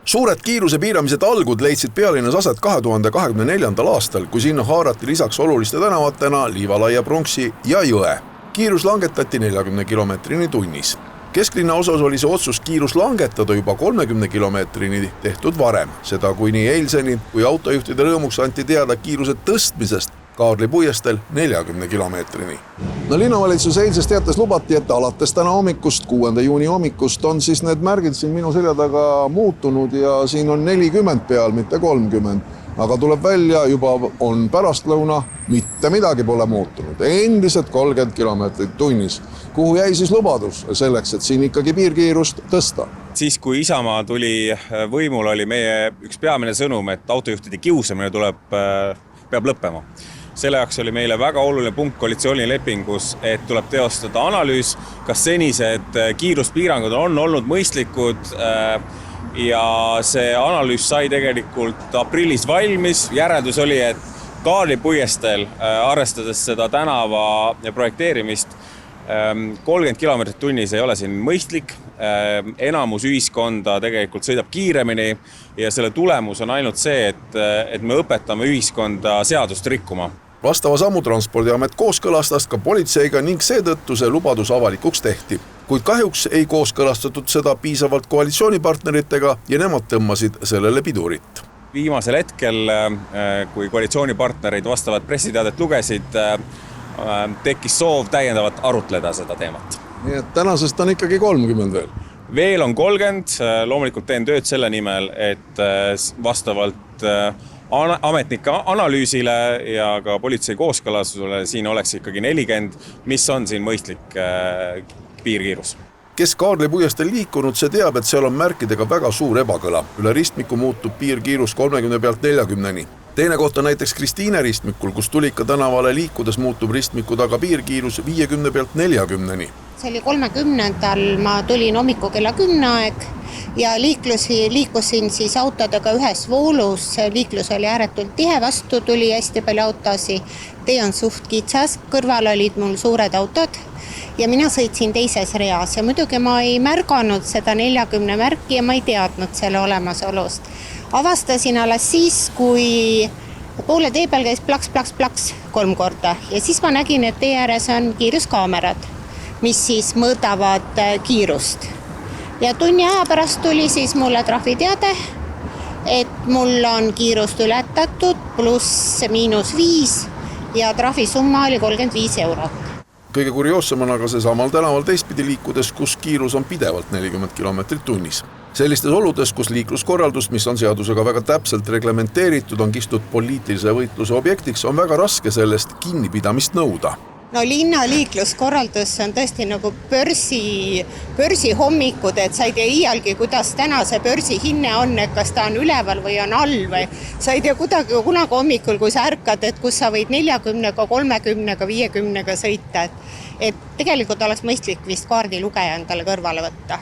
Suured kiiruse piiramise talgud leidsid pealinnas aset 2024. aastal, kui sinna haarati lisaks oluliste tänavatena Liivalaia, Pronksi ja Jõe. Kiirus langetati 40 kilomeetrini tunnis. Kesklinna osas oli see otsus kiirus langetada juba 30 kilomeetrini tehtud varem. Seda kui nii eilseni, kui autojuhtide rõõmuks anti teada kiiruse tõstmisest Kaarli puiestel 40 kilomeetrini. Linnavalitsus eilses teates lubati, et alates täna hommikust, 6. juuni hommikust on siis need märgid siin minu selja taga muutunud ja siin on 40 peal, mitte 30. Aga tuleb välja, juba on pärastlõuna, mitte midagi pole muutunud. Endiselt 30 kilomeetrit tunnis. Kuhu jäi siis lubadus selleks, et siin ikkagi piirkiirust tõsta? Siis, kui Isamaa tuli võimul, oli meie üks peamine sõnum, et autojuhtide kiusamine peab lõppema. Selle jaoks oli meile väga oluline punkt koalitsioonilepingus, et tuleb teostada analüüs, kas senised kiiruspiirangud on olnud mõistlikud ja see analüüs sai tegelikult aprillis valmis. Järeldus oli, et Kaarli puiestel, arvestades seda tänava projekteerimist, 30 kilomeetrit tunnis ei ole siin mõistlik. Enamus ühiskonda tegelikult sõidab kiiremini ja selle tulemus on ainult see, et me õpetame ühiskonda seadust rikkuma. Vastava sammu Transpordiamet kooskõlastas ka politseiga ning seetõttu see lubadus avalikuks tehti. Kuid kahjuks ei kooskõlastatud seda piisavalt koalitsioonipartneritega ja nemad tõmmasid sellele pidurit. Viimasel hetkel, kui koalitsioonipartnerid vastavat pressiteadet lugesid, tekkis soov täiendavat arutleda seda teemat. Nii et tänasest on ikkagi 30 veel. Veel on 30, loomulikult teen tööd selle nimel, et vastavalt ametnike analüüsile ja ka politsei kooskõlastusele siin oleks ikkagi 40, mis on siin mõistlik piirkiirus. Kes Kaarli puiestel liikunud, see teab, et seal on märkidega väga suur ebakõla. Üle ristmiku muutub piirkiirus 30 pealt 40-ni. Teine koht on näiteks Kristiine ristmikul, kus Tulika tänavale liikudes muutub ristmiku taga piirkiirus 50 pealt 40-ni. See oli 30. Ma tulin hommiku kella 10 aeg ja liikusin siis autodega ühes voolus. Liiklus oli ääretult tihe, vastu tuli hästi palju autosi. Tee on suht kitsas, kõrval olid mul suured autod ja mina sõitsin teises reas ja muidugi ma ei märganud seda 40 märki ja ma ei teadnud selle olemasolust. Avastasin alles siis, kui poole tee peal käis plaks 3 korda ja siis ma nägin, et tee ääres on kiiruskaamerad, mis siis mõõdavad kiirust. Ja tunni aja pärast tuli siis mulle trahviteade, et mul on kiirust ületatud +/–5 ja trahvisumma oli 35 eurot. Kõige kurioossem on aga see samal tänaval teistpidi liikudes, kus kiirus on pidevalt 40 kilomeetrit tunnis. Sellistes oludes, kus liikluskorraldus, mis on seadusega väga täpselt reglementeeritud, on kistud poliitilise võitluse objektiks, on väga raske sellest kinnipidamist nõuda. No linna liikluskorraldus on tõesti nagu börsi hommikud, et sa ei tea iialgi, kuidas täna see börsi hinne on, et kas ta on üleval või on all või sa ei tea kunagi hommikul, kui sa ärkad, et kus sa võid 40-ga, 30-ga, 50-ga sõita, et tegelikult oleks mõistlik vist kaardilugeja endale kõrvale võtta.